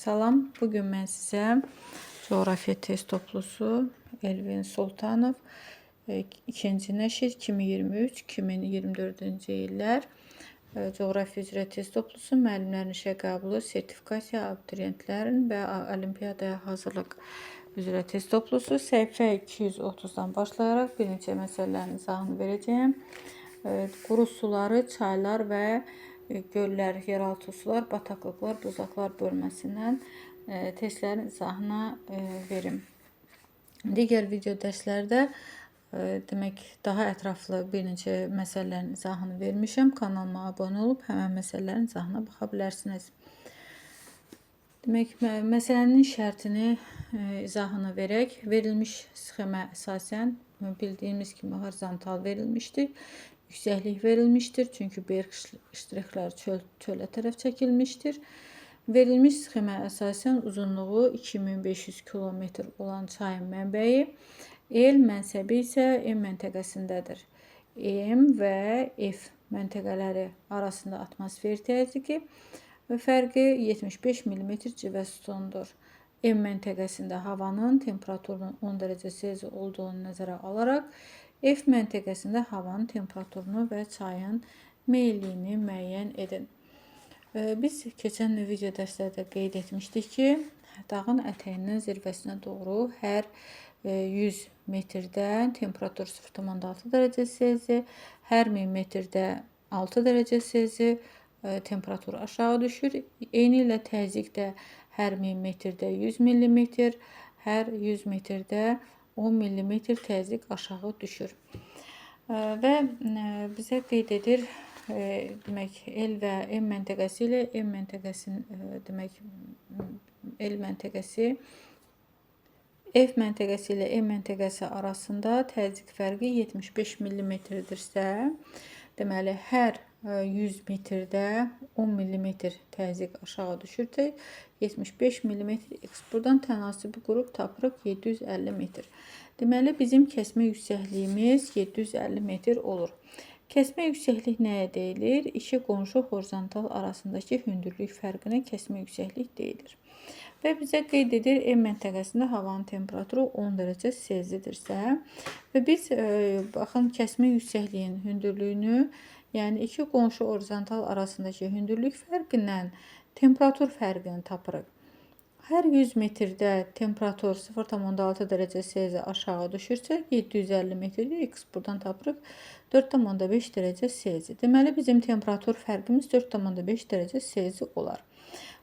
Salam, bugün mən sizə coğrafya test toplusu Elvin Sultanov 2-ci nəşr 2023-2024-cü illər coğrafya üzrə test toplusu müəllimlərin işə qəbulu, sertifikasiya, abituriyentlərin və olimpiyadaya hazırlıq üzrə test toplusu səhifə 230-dan başlayaraq bir neçə məsələlərin izahını verəcəyəm. Quru suları, çaylar və göllər, yeraltı sular, bataqlıqlar, buzaqlar bölməsindən testlərin izahına verim. Digər video dərslərdə demək daha ətraflı bir neçə məsələlərin izahını vermişəm. Kanalıma abunə olub həmən məsələlərin izahına baxa bilərsiniz. Demək, məsələnin şərtini izahını verək. Verilmiş sxemə əsasən bildiyimiz kimi horizontal verilmişdir. Yüksəklik verilmişdir, çünki berg ştrixlər çölə tərəf çəkilmişdir. Verilmiş sxemə əsasən uzunluğu 2500 km olan çayın mənbəyi El mənsəbi isə M məntəqəsindədir. M və F məntəqələri arasında atmosfer təzyiqi fərqi 75 mm civə sütundur. M məntəqəsində havanın temperaturunun 10 dərəcə Selsi olduğunu nəzərə alaraq F məntəqəsində havanın temperaturunu və çayın meyilliyini müəyyən edin. Biz keçən video dərslərdə qeyd etmişdik ki, dağın ətəyindən zirvəsinə doğru hər 100 metrdə temperatur 0,6 dərəcə Selsi, hər 1000 metrdə 6 dərəcə Selsi temperatur aşağı düşür. Eyni ilə təzyiq də hər 1000 metrdə 100 mm, hər 100 metrdə 10 mm təzyiq aşağı düşür. Və bizə qeyd edir, demək, L və M məntəqəsi ilə M məntəqəsinin, demək, L məntəqəsi F məntəqəsi ilə M məntəqəsi arasında təzyiq fərqi 75 mm-dirsə, deməli, hər 100 metrdə 10 mm təzyiq aşağı düşürsə, 75 mm x. Buradan tənasibi qrup tapırıq 750 metr. Deməli, bizim kəsmə yüksəkliyimiz 750 metr olur. Kəsmə yüksəklik nəyə deyilir? İki qonşu horizontal arasındakı hündürlük fərqinə kəsmə yüksəklik deyilir. Və bizə qeyd edir, M məntəqəsində havanın temperaturu 10 dərəcə Selsidirsə və biz baxın kəsmə yüksəkliyin hündürlüyünü, yəni iki qonşu horizontal arasındakı hündürlük fərqindən temperatur fərqini tapırıq. Hər 100 metrdə temperatur 0,6 dərəcə Selsi aşağı düşürsə, 750 metrdə x buradan tapırıq 4,5 dərəcə Selsi. Deməli, bizim temperatur fərqimiz 4,5 dərəcə Selsi olar.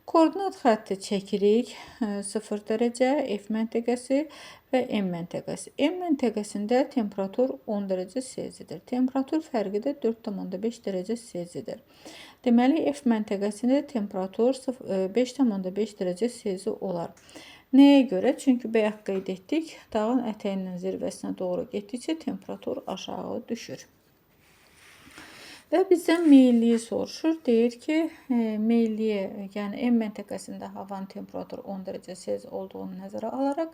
Koordinat xətti çəkirik 0 dərəcə F məntəqəsi və M məntəqəsi. M məntəqəsində temperatur 10 dərəcə Selsidir. Temperatur fərqi də 4,5 dərəcə Selsidir. Deməli, F məntəqəsində temperatur 5,5 dərəcə Selsi olar. Nəyə görə? Çünki bayaq qeyd etdik, dağın ətəyindən zirvəsinə doğru getdikcə temperatur aşağı düşür. Və bizdən meyilliyi soruşur. Deyir ki, meyilliyi, yəni M məntəqəsində havanın temperaturu 10 dərəcə Selsi olduğunu nəzərə alaraq,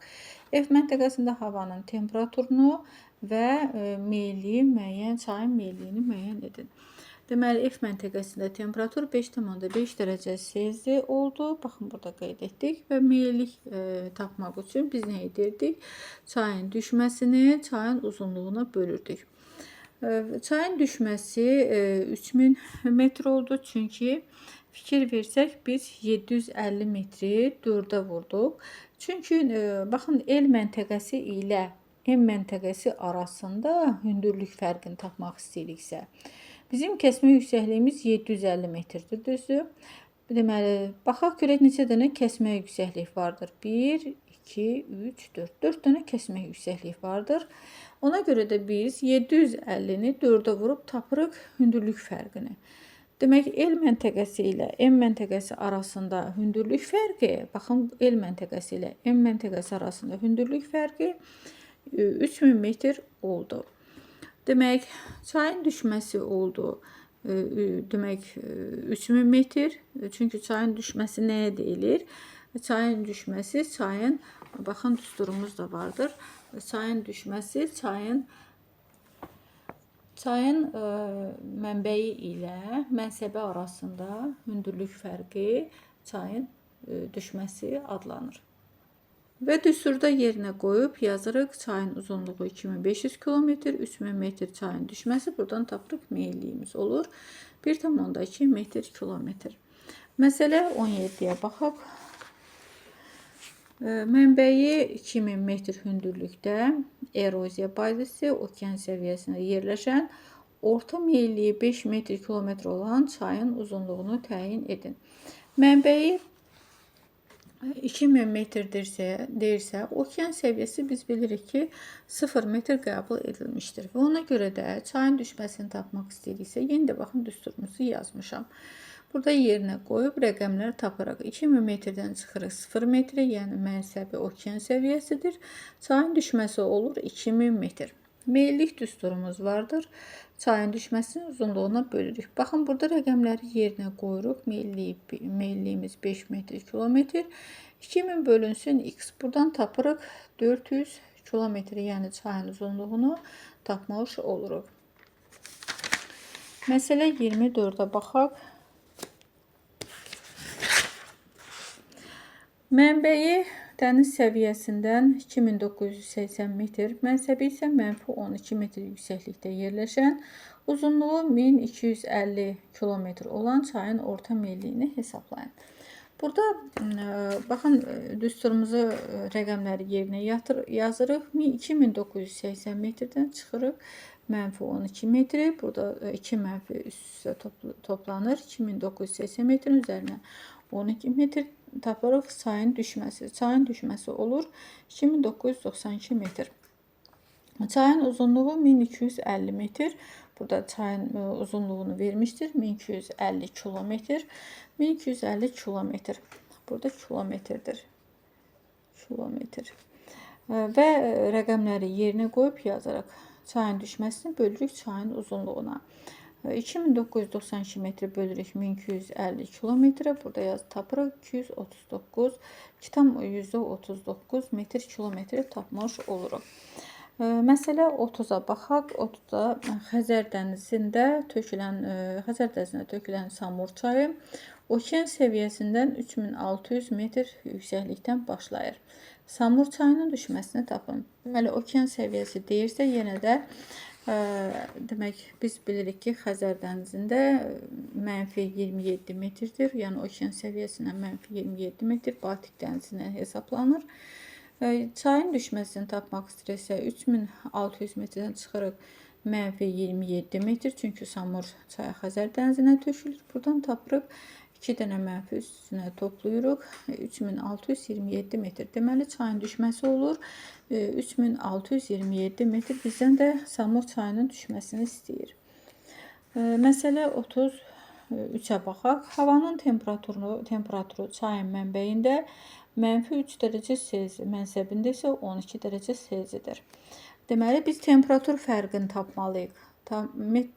F məntəqəsində havanın temperaturunu və meyilliyi müəyyən, çayın meyilliyini müəyyən edin. Deməli, F məntəqəsində temperatur 5,5 dərəcə Selsi oldu. Baxın, burada qeyd etdik və meyillik tapmaq üçün biz nə edirdik? Çayın düşməsini çayın uzunluğuna bölürdük. Çayın düşməsi 3000 metr oldu. Çünki fikir versək biz 750 metri 4-ə vurduq. Çünki baxın, L məntəqəsi ilə M məntəqəsi arasında hündürlük fərqini tapmaq istəyiriksə, bizim kəsmə yüksəkliyimiz 750 metrdir, düzdür? Deməli, baxaq görək neçə dənə kəsmə yüksəklik vardır. 1, 2, 3, 4. 4 dənə kəsmə yüksəklik vardır. Ona görə də biz 750-ni 4-ə vurub tapırıq hündürlük fərqini. Demək, L məntəqəsi ilə M məntəqəsi arasında hündürlük fərqi, baxın, L məntəqəsi ilə M məntəqəsi arasında hündürlük fərqi 3000 metr oldu. Demək, çayın düşməsi oldu. Demək, 3000 metr. Çünki çayın düşməsi nəyə deyilir? Çayın düşməsi, çayın, baxın, düsturumuz da vardır. Çayın düşməsi, çayın mənbəyi ilə mənsəbi arasında hündürlük fərqi çayın düşməsi adlanır. Və düsturda yerinə qoyub yazırıq çayın uzunluğu 2500 km, 3000 metr çayın düşməsi. Buradan tapırıq meyilliyimiz olur 1,2 metr kilometr. Məsələ 17-yə baxaq. Mənbəyi 2000 metr hündürlükdə eroziya bazəsi okean səviyyəsində yerləşən orta meyilliyi 5 metr kilometr olan çayın uzunluğunu təyin edin. Mənbəyi 2000 metr deyirsə, okean səviyyəsi biz bilirik ki 0 metr qəbul edilmişdir. Və ona görə də çayın düşməsini tapmaq istəyiriksə, yenə də baxın düsturumuzu yazmışam. Burada yerinə qoyub rəqəmləri tapırıq. 2000 metrdən çıxırıq 0 metrə, yəni mənsəbi okean səviyyəsidir. Çayın düşməsi olur 2000 metr. Meyillik düsturumuz vardır. Çayın düşməsinin uzunluğuna bölürük. Baxın, burada rəqəmləri yerinə qoyuruq. Meyilliyimiz 5 metr kilometr. 2000 bölünsün x. Buradan tapırıq 400 kilometr, yəni çayın uzunluğunu tapmış oluruq. Məsələ 24-ə baxaq. Mənbəyi dəniz səviyyəsindən 2980 metr, mənsəbi isə -12 metr yüksəklikdə yerləşən, uzunluğu 1250 kilometr olan çayın orta meyilliyini hesablayın. Burada baxın, düsturumuzu rəqəmləri yerinə yazırıq. 2980 metrdən çıxırıq -12 metri. Burada 2 mənfi üst-üstə toplanır. 2980 metrin üzərinə 12 metr tapırıq çayın düşməsi. Çayın düşməsi olur 2992 metr. Çayın uzunluğu 1250 metr. Burada çayın uzunluğunu vermişdir. 1250 kilometr. 1250 kilometr. Burada kilometrdir. Kilometr. Və rəqəmləri yerinə qoyub yazaraq çayın düşməsini bölürük çayın uzunluğuna. 2992 metr bölürük 1250 kilometrə. Burada tapırıq 239, 2,39 metr kilometr tapmış oluruq. Məsələ 30-a baxaq. 30-da Xəzər dənizində tökülən Samur çayı okean səviyyəsindən 3600 metr yüksəklikdən başlayır. Samur çayının düşməsini tapın. Deməli, okean səviyyəsi deyirsə, yenə də demək, biz bilirik ki, Xəzər dənizində -27 metrdir. Yəni, okean səviyyəsindən -27 metr Baltik dənizindən hesablanır. Çayın düşməsini tapmaq istəyirsə 3600 metrdən çıxırıq -27 metr. Çünki Samur çayı Xəzər dənizinə tökülür. Buradan tapırıq 2 dənə mənfi üstünə toplayırıq 3627 metr. Deməli, çayın düşməsi olur 3627 metr. Bizdən də Samur çayının düşməsini istəyir. Məsələ 33-ə baxaq. Havanın temperaturu çayın mənbəyində -3 dərəcə Selsi, mənsəbində isə 12 dərəcə Selsidir. Deməli, biz temperatur fərqini tapmalıyıq.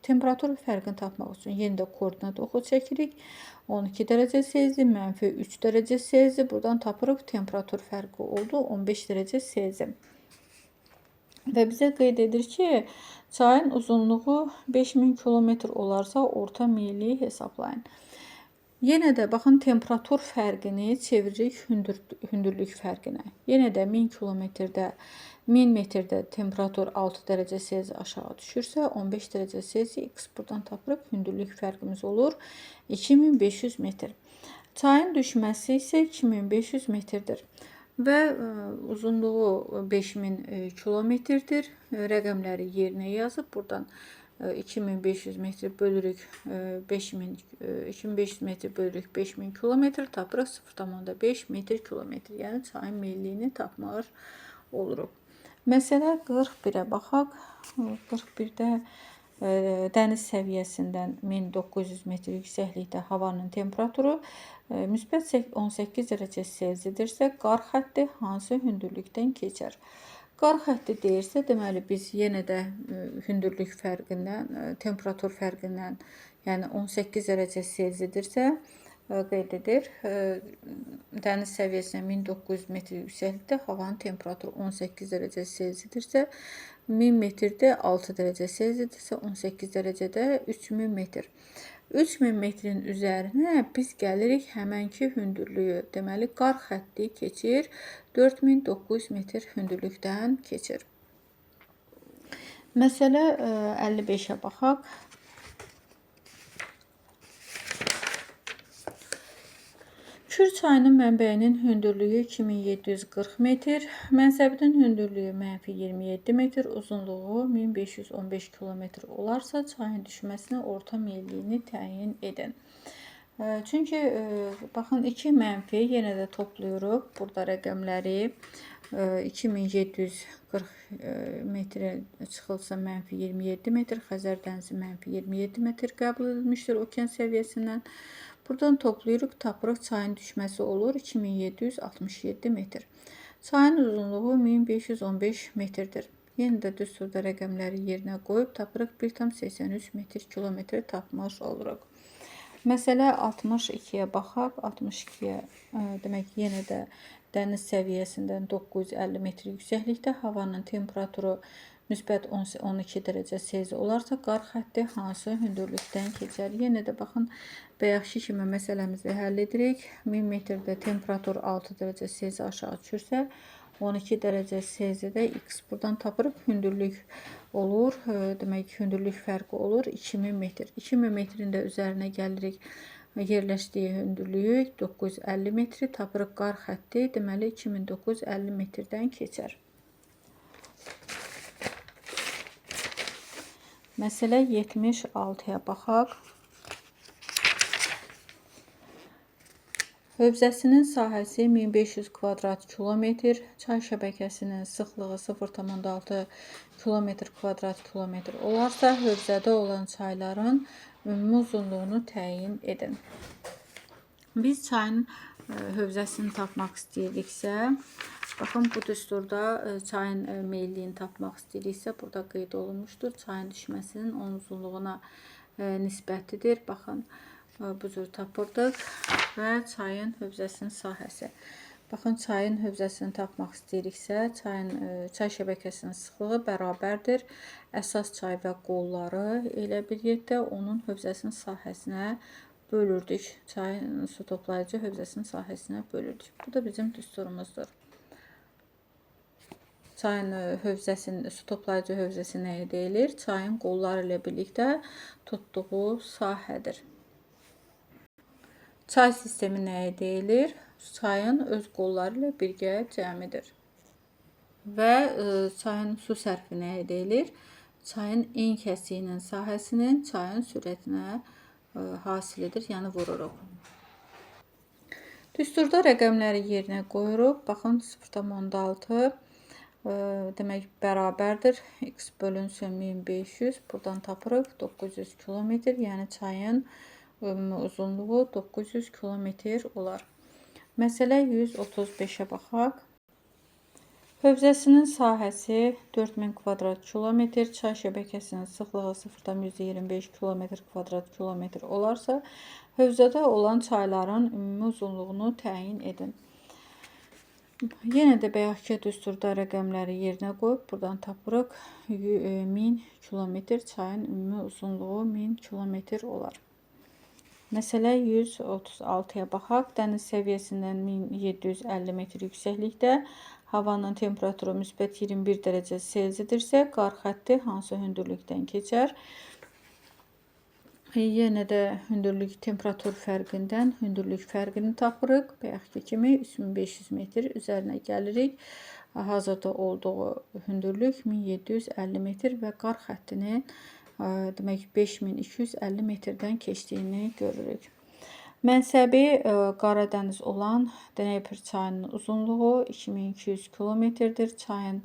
Temperatur fərqini tapmaq üçün yenə də koordinat oxu çəkirik. 12 dərəcə Selsi, -3 dərəcə Selsi. Buradan tapırıq temperatur fərqi oldu 15 dərəcə Selsi. Və bizə qeyd edir ki, çayın uzunluğu 5000 kilometr olarsa orta meyilliyi hesablayın. Yenə də baxın, temperatur fərqini çeviririk hündürlük fərqinə. Yenə də 1000 metrdə temperatur 6 dərəcə Selsi aşağı düşürsə 15 dərəcə Selsi x. Buradan tapırıq hündürlük fərqimiz olur 2500 metr. Çayın düşməsi isə 2500 metrdir. Və uzunluğu 5000 kilometrdir. Rəqəmləri yerinə yazıb buradan 2500 metr bölürük 2500 metr bölürük 5000 kilometr tapırıq 0,5 metr kilometr. Yəni çayın meyilliyini tapmaq oluruq. Məsələ 41-ə baxaq. 41-də dəniz səviyyəsindən 1900 metr yüksəklikdə havanın temperaturu müsbət 18 dərəcə Selsidirsə, qar xətti hansı hündürlükdən keçər? Qar xətti deyirsə, deməli biz yenə də hündürlük fərqindən, temperatur fərqindən, yəni 18 dərəcə Selsidirsə, qeyd edir. Dəniz səviyyəsindən 1900 metr yüksəklikdə havanın temperaturu 18 dərəcə Selsidirsə, 1000 metrdə 6 dərəcə Selsidirsə, 18 dərəcədə 3000 metr. 3000 metrin üzərinə biz gəlirik həmənki hündürlüyü. Deməli, qar xətti keçir, 4900 metr hündürlükdən keçir. Məsələ 55-ə baxaq. Kür çayının mənbəyinin hündürlüyü 2740 metr, mənsəbinin hündürlüyü -27 metr, uzunluğu 1515 kilometr olarsa, çayın düşməsini orta meyilliyini təyin edin. Çünki baxın 2 mənfi yenə də toplayırıq burada rəqəmləri. 2740 metrə çıxılsa -27 metr, Xəzər dənizi -27 metr qəbul edilmişdir okean səviyyəsindən. Buradan toplayırıq, tapırıq çayın düşməsi olur 2767 metr. Çayın uzunluğu 1515 metrdir. Yenə də düsturda rəqəmləri yerinə qoyub tapırıq 1,83 metr kilometr tapmış oluruq. Məsələ 62-yə baxaq. 62-yə demək yenə də dəniz səviyyəsindən 950 metr yüksəklikdə havanın temperaturu müsbət 12 dərəcə Selsi olarsa, qar xətti hansı hündürlükdən keçər? Yenə də baxın, bayaqki kimi məsələmizi həll edirik. 1000 metrdə temperatur 6 dərəcə Selsi aşağı düşürsə, 12 dərəcə Selsidə x buradan tapırıq, hündürlük olur. Demək, hündürlük fərqi olur 2000 metr. 2000 metrin də üzərinə gəlirik. Yerləşdiyi hündürlüyü 950 metri, tapırıq qar xətti, deməli 2950 metrdən keçər. Məsələ 76-ya baxaq. Hövzəsinin sahəsi 1500 kvadrat kilometr, çay şəbəkəsinin sıxlığı 0,6 kilometr kvadrat kilometr olarsa, hövzədə olan çayların ümumi uzunluğunu təyin edin. Biz çayın hövzəsini tapmaq istəyiriksə, baxın, bu düsturda çayın meyilliyini tapmaq istəyiriksə, burada qeyd olunmuşdur. Çayın düşməsinin onun uzunluğuna nisbətidir. Baxın, bu cür tapırdıq və çayın hövzəsinin sahəsi. Baxın, çayın hövzəsini tapmaq istəyiriksə, çay şəbəkəsinin sıxlığı bərabərdir. Əsas çay və qolları elə bir yerdə onun hövzəsinin sahəsinə bölürdük. Çayın su toplayıcı hövzəsinin sahəsinə bölürdük. Bu da bizim düsturumuzdur. Çayın su toplayıcı hövzəsi nəyə deyilir? Çayın qolları ilə birlikdə tutduğu sahədir. Çay sistemi nəyə deyilir? Çayın öz qolları ilə birgə cəmidir. Və çayın su sərfi nəyə deyilir? Çayın en kəsiyinin sahəsinin çayın sürətinə hasilidir, yəni vururuq. Düsturda rəqəmləri yerinə qoyuruq. Baxın, 0,6 demək bərabərdir. X bölünsün 1500. Buradan tapırıq 900 kilometr, yəni çayın uzunluğu 900 kilometr olar. Məsələ 135-ə baxaq. Hövzəsinin sahəsi 4000 kvadrat kilometr, çay şəbəkəsinin sıxlığı 0,25 kilometr kvadrat kilometr olarsa, hövzədə olan çayların ümumi uzunluğunu təyin edin. Yenə də bayaqki düsturda rəqəmləri yerinə qoyub, buradan tapırıq 1000 kilometr, çayın ümumi uzunluğu 1000 kilometr olar. Məsələ 136-ya baxaq. Dəniz səviyyəsindən 1750 metr yüksəklikdə havanın temperaturu müsbət 21 dərəcə Selsidirsə, qar xətti hansı hündürlükdən keçər? Yenə də hündürlük temperatur fərqindən hündürlük fərqini tapırıq. Bayaqki kimi 3500 metr üzərinə gəlirik. Hazırda olduğu hündürlük 1750 metr və qar xəttinin demək 5250 metrdən keçdiyini görürük. Mənsəbi Qaradəniz olan Dnepr çayının uzunluğu 2200 kilometrdir. Çayın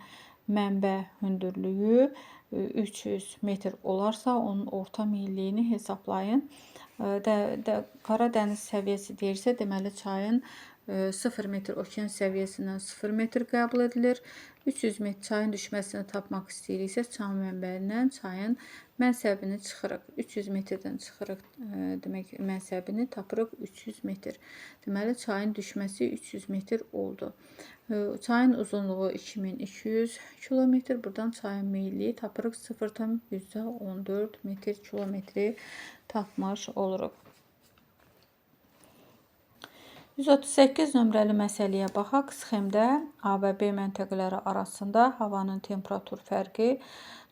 mənbə hündürlüyü 300 metr olarsa, onun orta meyilliyini hesablayın. Qaradəniz səviyyəsi deyirsə, deməli çayın 0 metr okean səviyyəsindən 0 metr qəbul edilir. 300 metr çayın düşməsini tapmaq istəyiriksə, çay mənbəyindən çayın mənsəbini çıxırıq. 300 metrdən çıxırıq, demək mənsəbini tapırıq 300 metr. Deməli, çayın düşməsi 300 metr oldu. Çayın uzunluğu 2200 kilometr. Buradan çayın meyilliyi tapırıq 0,14 metr kilometri tapmış oluruq. 138 nömrəli məsələyə baxaq. Sxemdə A və B məntəqələri arasında havanın temperatur fərqi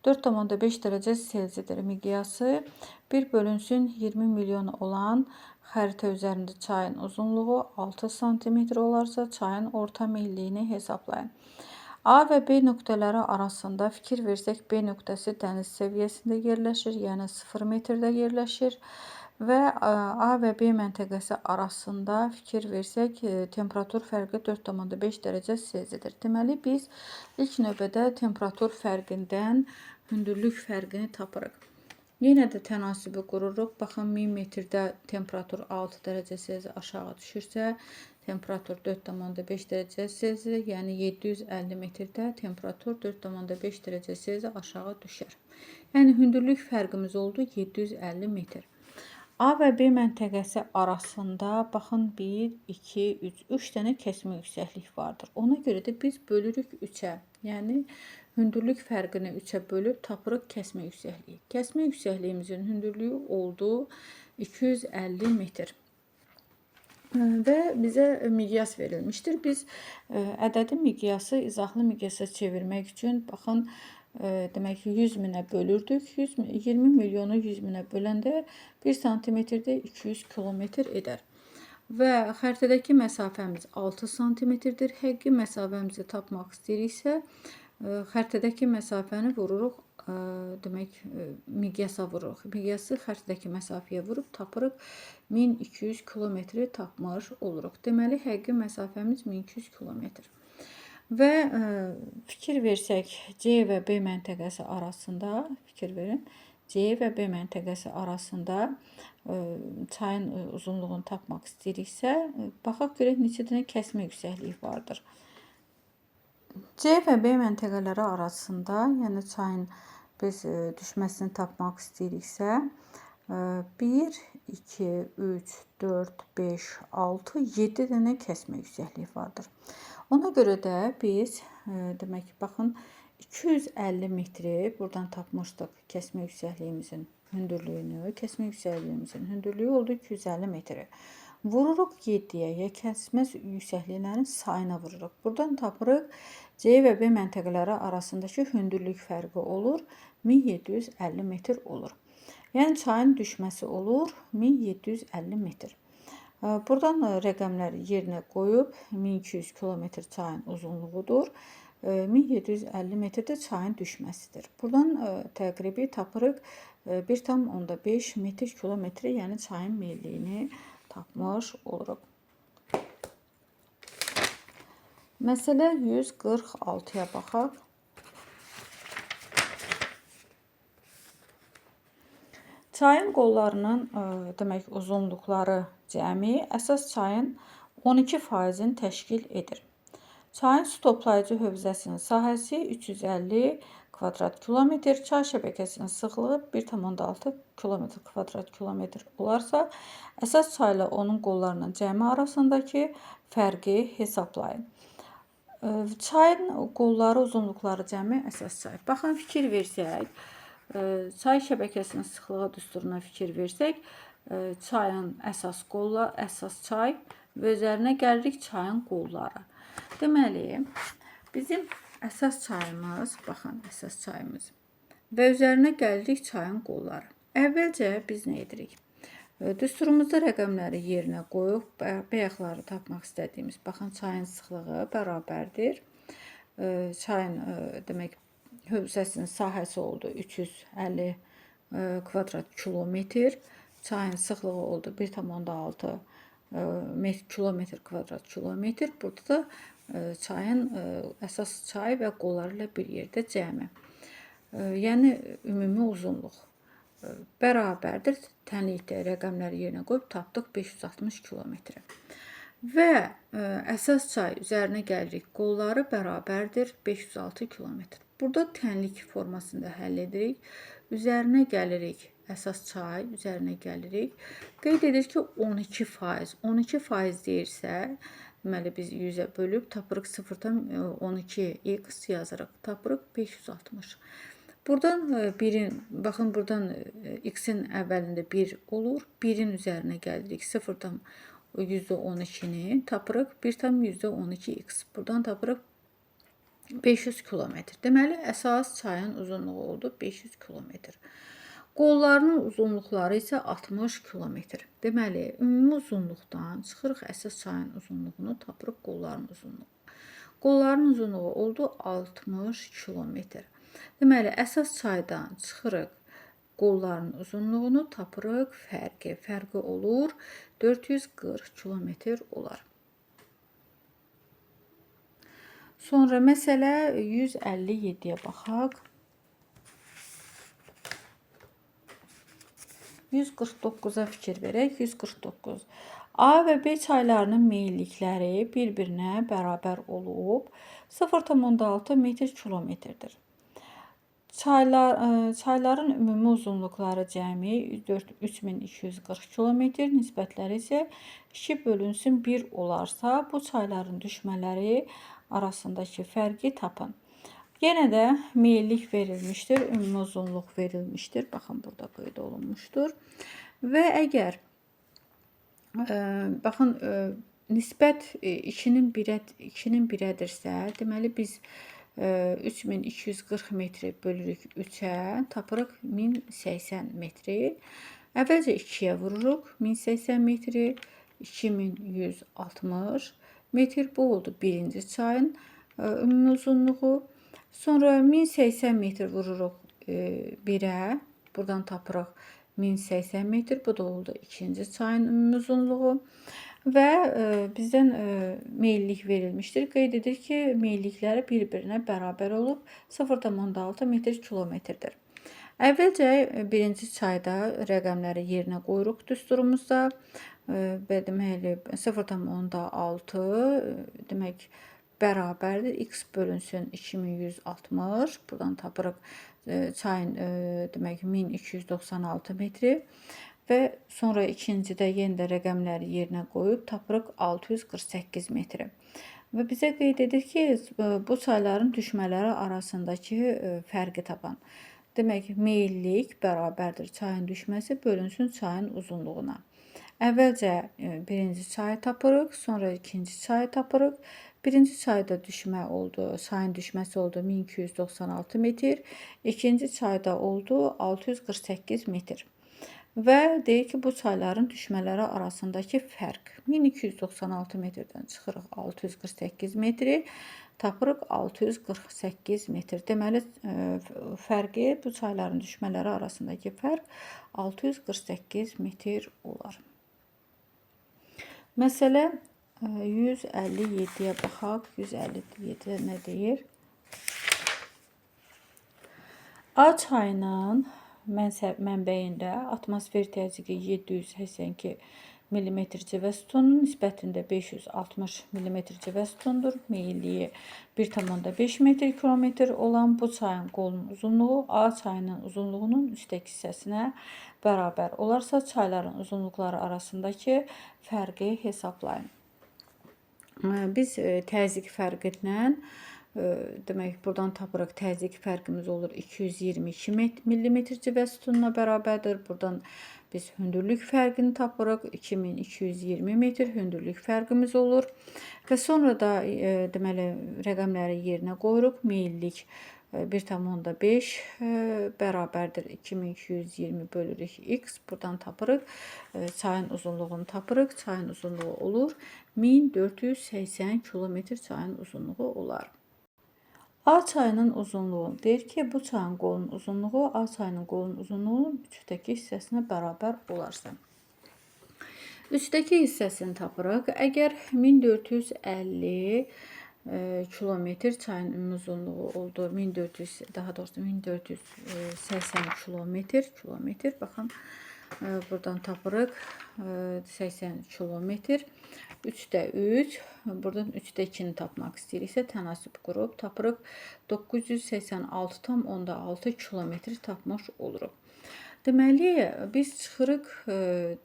4,5 dərəcə Selsidir. Miqyası 1 bölünsün 20 milyon olan xəritə üzərində çayın uzunluğu 6 sm olarsa, çayın orta meyilliyini hesablayın. A və B nöqtələri arasında fikir versək, B nöqtəsi dəniz səviyyəsində yerləşir, yəni 0 metrdə yerləşir. Və A və B məntəqəsi arasında fikir versək, temperatur fərqi 4,5 dərəcə Selsidir. Deməli, biz ilk növbədə temperatur fərqindən hündürlük fərqini tapırıq. Yenə də tənasibi qururuq. Baxın, 1000 metrdə temperatur 6 dərəcə Selsi aşağı düşürsə, temperatur 4,5 dərəcə Selsi, yəni 750 metrdə temperatur 4,5 dərəcə Selsi aşağı düşər. Yəni, hündürlük fərqimiz oldu 750 metr. A və B məntəqəsi arasında baxın 1, 2, 3 dənə kəsmə yüksəklik vardır. Ona görə də biz bölürük 3-ə. Yəni hündürlük fərqini 3-ə bölüb tapırıq kəsmə yüksəkliyi. Kəsmə yüksəkliyimizin hündürlüyü oldu 250 metr. Və bizə miqyas verilmişdir. Biz ədədin miqyası izahlı miqyasa çevirmək üçün baxın, demək ki, 100 minə bölürdük. 20 milyonu 100 minə böləndə 1 santimetrdə 200 kilometr edər. Və xəritədəki məsafəmiz 6 santimetrdir. Həqiqi məsafəmizi tapmaq istəyiriksə, xəritədəki məsafəni vururuq, demək, miqyasa vururuq. Miqyası xəritədəki məsafəyə vurub tapırıq 1200 kilometri tapmış oluruq. Deməli, həqiqi məsafəmiz 1200 kilometr. Və fikir versək, C və B məntəqəsi arasında, fikir verin, C və B məntəqəsi arasında çayın uzunluğunu tapmaq istəyiriksə, baxaq görək neçə dənə kəsmə yüksəkliyi vardır. C və B məntəqələri arasında, yəni çayın biz düşməsini tapmaq istəyiriksə, 1, 2, 3, 4, 5, 6, 7 dənə kəsmə yüksəkliyi vardır. Ona görə də biz, demək, baxın, 250 metri buradan tapmışdıq kəsmə yüksəkliyimizin hündürlüyünü. Kəsmə yüksəkliyimizin hündürlüyü oldu 250 metri. Vururuq 7-yə, ya kəsmə yüksəkliklərin sayına vururuq. Buradan tapırıq C və B məntəqələri arasındakı hündürlük fərqi olur 1750 metr olur. Yəni çayın düşməsi olur 1750 metr. Buradan rəqəmləri yerinə qoyub 1200 kilometr çayın uzunluğudur. 1750 metrdə çayın düşməsidir. Buradan təqribi tapırıq 1,5 metr kilometri, yəni çayın meyilliyini tapmış oluruq. Məsələ 146-ya baxaq. Çayın qollarının demək uzunluqları cəmi əsas çayın 12%-ni təşkil edir. Çayın su toplayıcı hövzəsinin sahəsi 350 kvadrat kilometr, çay şəbəkəsinin sıxlığı 1,6 kvadrat kilometr olarsa, əsas çayla onun qollarının cəmi arasındakı fərqi hesablayın. Çayın qolları uzunluqları cəmi əsas çay. Baxın, fikir versək, çay şəbəkəsinin sıxlığı düsturuna fikir versək, çayın əsas qolları, əsas çay və üzərinə gəlirik çayın qolları. Deməli, bizim əsas çayımız, baxın, əsas çayımız və üzərinə gəlirik çayın qolları. Əvvəlcə biz nə edirik? Düsturumuzda rəqəmləri yerinə qoyub, bayaqları tapmaq istədiyimiz, baxın, çayın sıxlığı bərabərdir. Çayın, demək, hövzəsinin sahəsi oldu 350 kvadrat kilometr. Çayın sıxlığı oldu 1,6 kilometr kvadrat kilometr. Burada da çayın əsas çay və qolları ilə bir yerdə cəmi. Yəni, ümumi uzunluq bərabərdir. Tənlikdə rəqəmləri yerinə qoyub tapdıq 560 kilometr. və əsas çay üzərinə gəlirik. Qolları bərabərdir 506 kilometr. Burada tənlik formasında həll edirik. Üzərinə gəlirik. Əsas çay üzərinə gəlirik. Qeyd edir ki 12%. 12% deyirsə, deməli biz 100-ə bölüb tapırıq 0,12x yazırıq. Tapırıq 560. Buradan birin, baxın buradan x-in əvvəlində 1 olur. 1-in üzərinə gəlirik. 0,12-ni tapırıq 1,12x. Buradan tapırıq 500 kilometr. Deməli, əsas çayın uzunluğu oldu 500 kilometr. Qollarının uzunluqları isə 60 kilometr. Deməli, ümumi uzunluqdan çıxırıq əsas çayın uzunluğunu, tapırıq qolların uzunluğu. Qolların uzunluğu oldu 60 kilometr. Deməli, əsas çaydan çıxırıq qolların uzunluğunu, tapırıq fərqi. Fərqi olur 440 kilometr olar. Sonra məsələ 157-yə baxaq. 149-a fikir verək. 149. A və B çaylarının meyillikləri bir-birinə bərabər olub 0,6 metr/kilometrdir. Çayların ümumi uzunluqları cəmi 3240 kilometr, nisbətləri isə 2/1 olarsa, bu çayların düşmələri arasındakı fərqi tapın. Yenə də meyillik verilmişdir, ümumi uzunluq verilmişdir. Baxın, burada qeyd olunmuşdur. Və əgər baxın, nisbət 2-nin 1-ədirsə, deməli biz 3240 metri bölürük 3-ə, tapırıq 1080 metri. Əvvəlcə 2-yə vururuq 1080 metri, 2160 metr. Bu oldu birinci çayın ümumi uzunluğu. Sonra 1080 metr vururuq 1-ə, buradan tapırıq 1080 metr. Bu da oldu ikinci çayın ümumi uzunluğu. Və bizdən meyillik verilmişdir. Qeyd edir ki, meyillikləri bir-birinə bərabər olub 0,6 metr/kilometrdir. Əvvəlcə birinci çayda rəqəmləri yerinə qoyuruq düsturumuzda. Deməli 0,6 demək bərabərdir. X bölünsün 2160. Buradan tapırıq çayın demək 1296 metri. Və sonra ikincidə yenə də rəqəmləri yerinə qoyub tapırıq 648 metri. Və bizə qeyd edir ki, bu çayların düşmələri arasındakı fərqi tapan. Demək, meyillik bərabərdir çayın düşməsi bölünsün çayın uzunluğuna. Əvvəlcə birinci çayı tapırıq, sonra ikinci çayı tapırıq. Birinci çayda düşmə oldu, çayın düşməsi oldu 1296 metr. İkinci çayda oldu 648 metr. Və deyir ki, bu çayların düşmələri arasındakı fərq 1296 metrdən çıxırıq 648 metri, tapırıq 648 metr. Deməli, fərqi, bu çayların düşmələri arasındakı fərq 648 metr olar. Məsələ 157-yə baxaq. 157-də nə deyir? A çayının mənbəyində atmosfer təzyiqi 782 mm civə sütunun nisbətində 560 mm civə sütundur. Meyilliyi 1,5 metr/kilometr olan bu çayın qolunun uzunluğu A çayının uzunluğunun üstdəki hissəsinə bərabər olarsa, çayların uzunluqları arasındakı fərqi hesablayın. Biz təzyiq fərqindən demək, buradan tapırıq təzyiq fərqimiz olur 222 mm civə sütununa bərabərdir. Buradan biz hündürlük fərqini tapırıq 2220 metr hündürlük fərqimiz olur. Və sonra da deməli rəqəmləri yerinə qoyuruq. Meyillik 1,5 bərabərdir 2220 bölürük x. Buradan tapırıq çayın uzunluğunu tapırıq. Çayın uzunluğu olur 1480 kilometr çayın uzunluğu olar. A çayının uzunluğu deyir ki, bu çayın qolunun uzunluğu A çayının qolunun uzunluğunun üçdəki hissəsinə bərabər olarsa. Üçdəki hissəsini tapırıq. Əgər 1450 kilometr çayın ümumi uzunluğu oldu. 1480 kilometr. Baxın, buradan tapırıq 80 kilometr. 3'də 3. Buradan 3'də 2-ni tapmaq istəyiriksə tənasüb qurub tapırıq. 986,6 kilometr tapmış oluruq. Deməli, biz çıxırıq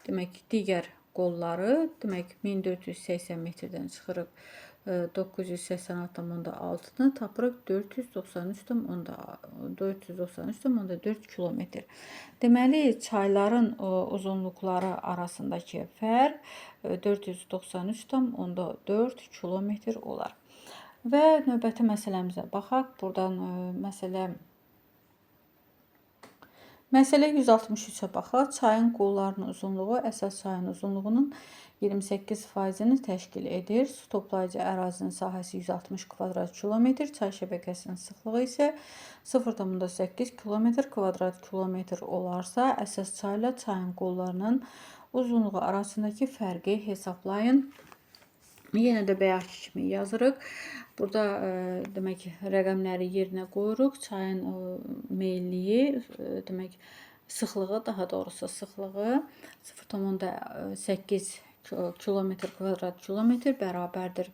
demək digər qolları, demək 1480 metrdən çıxırıq 986,6-nı tapırıq 493,4 kilometr. Deməli, çayların uzunluqları arasındakı fərq 493,4 kilometr olar. Və növbəti məsələmizə baxaq. Buradan Məsələ 163-ə baxaq. Çayın qollarının uzunluğu əsas çayın uzunluğunun 28%-ni təşkil edir. Su toplayıcı ərazinin sahəsi 160 kvadrat kilometr, çay şəbəkəsinin sıxlığı isə 0,8 kvadrat kilometr olarsa, əsas çayla çayın qollarının uzunluğu arasındakı fərqi hesablayın. Yenə də bayaqki kimi yazırıq. Burada demək rəqəmləri yerinə qoyuruq. Çayın meyilliyi, demək sıxlığı, daha doğrusu sıxlığı 0,8 kvadrat kilometr bərabərdir.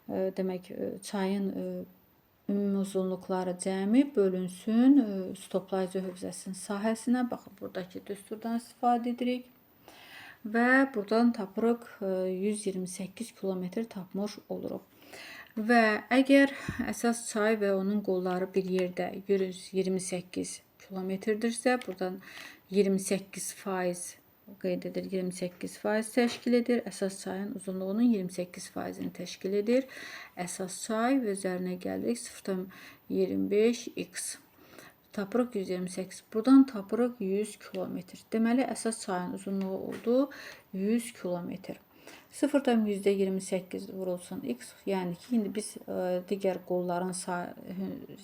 Demək çayın ümumi uzunluqları cəmi bölünsün su toplayıcı hövzəsinin sahəsinə. Baxın, buradakı düsturdan istifadə edirik. Və buradan tapırıq 128 kilometr tapmış oluruq. Və əgər əsas çay və onun qolları bir yerdə 128 kilometrdirsə, buradan 28% qeyd edir, 28% təşkil edir. Əsas çayın uzunluğunun 28%-ni təşkil edir. Əsas çay və üzərinə gəlirik 0,25x. Tapırıq 128. Buradan tapırıq 100 kilometr. Deməli, əsas çayın uzunluğu oldu 100 kilometr. 0,28 vurulsun x. Yəni ki, indi biz digər qolların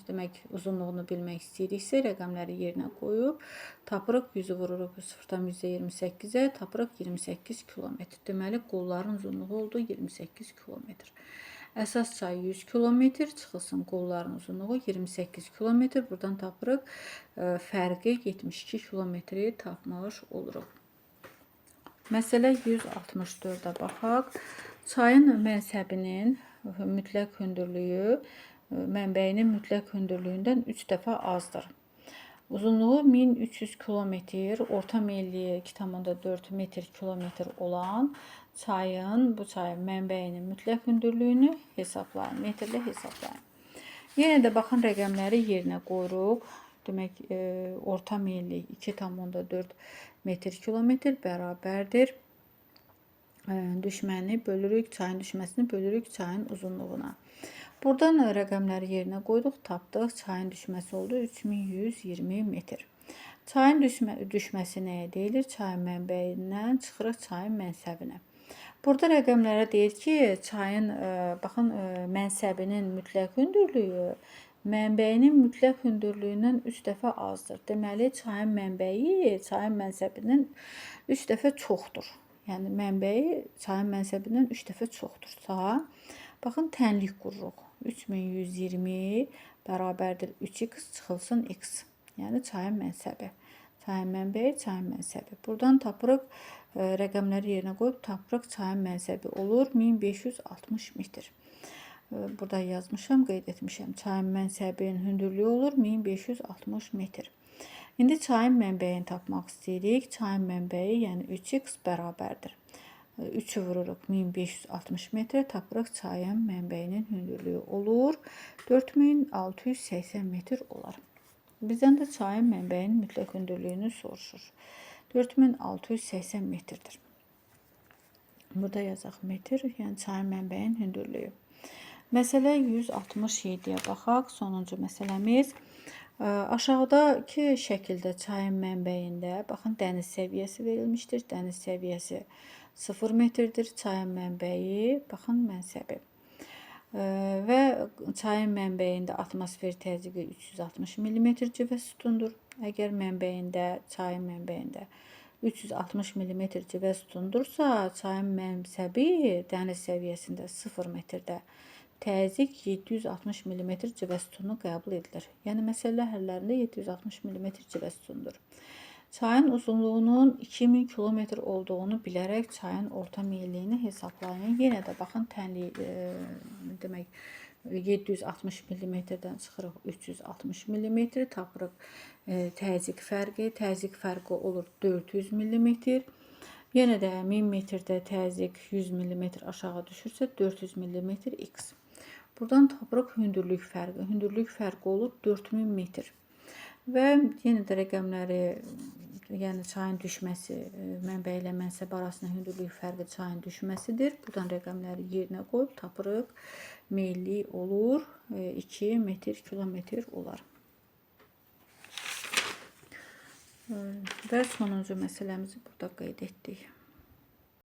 demək uzunluğunu bilmək istəyiriksə, rəqəmləri yerinə qoyub tapırıq 100-ü vururuq 0,28-ə, tapırıq 28 kilometr. Deməli, qolların uzunluğu oldu 28 kilometr. Əsas çay 100 kilometr, çıxılsın qolların uzunluğu 28 kilometr. Buradan tapırıq fərqi 72 kilometri tapmış oluruq. Məsələ 164-ə baxaq. Çayın mənsəbinin mütləq hündürlüyü mənbəyinin mütləq hündürlüyündən 3 dəfə azdır. Uzunluğu 1300 kilometr, orta meyilliyi 2,4 metr-kilometr olan bu çayın mənbəyinin mütləq hündürlüyünü hesablayın, metrlə hesablayın. Yenə də baxın, rəqəmləri yerinə qoyuruq. Demək, orta meyillik 2,4 metr-kilometr bərabərdir. Düşməni bölürük, çayın düşməsini bölürük çayın uzunluğuna. Buradan rəqəmləri yerinə qoyduq, tapdıq. Çayın düşməsi oldu 3120 metr. Çayın düşməsi nəyə deyilir? Çayın mənbəyindən çıxırıq çayın mənsəbinə. Burada rəqəmlərə deyir ki, çayın baxın, mənsəbinin mütləq hündürlüyü mənbəyinin mütləq hündürlüyündən 3 dəfə azdır. Deməli, çayın mənbəyi çayın mənsəbindən 3 dəfə çoxdur. Yəni, mənbəyi çayın mənsəbindən 3 dəfə çoxdursa, baxın, tənlik qururuq. 3120 bərabərdir 3x çıxılsın x. Yəni, çayın mənsəbi. Çayın mənbəyi, çayın mənsəbi. Buradan tapırıq, rəqəmləri yerinə qoyub tapırıq çayın mənsəbi olur 1560 metr. Burada yazmışam, qeyd etmişəm. Çayın mənsəbinin hündürlüyü olur 1560 metr. İndi çayın mənbəyini tapmaq istəyirik. Çayın mənbəyi, yəni 3x bərabərdir. 3-ü vururuq 1560 metrə, tapırıq çayın mənbəyinin hündürlüyü olur 4680 metr olar. Bizdən də çayın mənbəyinin mütləq hündürlüyünü soruşur. 4680 metrdir. Burada yazaq metr, yəni çayın mənbəyinin hündürlüyü. Məsələ 167-yə baxaq. Sonuncu məsələmiz. Aşağıdakı şəkildə çayın mənbəyində, baxın, dəniz səviyyəsi verilmişdir. Dəniz səviyyəsi 0 metrdir. Çayın mənbəyi, baxın, mənsəbi. Və çayın mənbəyində atmosfer təzyiqi 360 mm civə sütundur. Əgər çayın mənbəyində 360 mm civə sütundursa, çayın mənsəbi dəniz səviyyəsində 0 metrdə təzyiq 760 mm civə sütunu qəbul edilir. Yəni, məsələ həllərində 760 mm civə sütundur. Çayın uzunluğunun 2000 kilometr olduğunu bilərək çayın orta meyilliyini hesablayın. Yenə də baxın tənli demək 760 mm-dən çıxırıq 360 mm tapırıq təzyiq fərqi. Təzyiq fərqi olur 400 mm. Yenə də 1000 metrdə təzyiq 100 mm aşağı düşürsə 400 mm x. Buradan tapırıq hündürlük fərqi. Hündürlük fərqi olur 4000 metr. Və yenə də rəqəmləri, yəni çayın düşməsi, mənbə ilə mənsəb arasında hündürlük fərqi çayın düşməsidir. Buradan rəqəmləri yerinə qoyub tapırıq. Meyilli olur 2 metr kilometr olar. Və sonuncu məsələmizi burada qeyd etdik.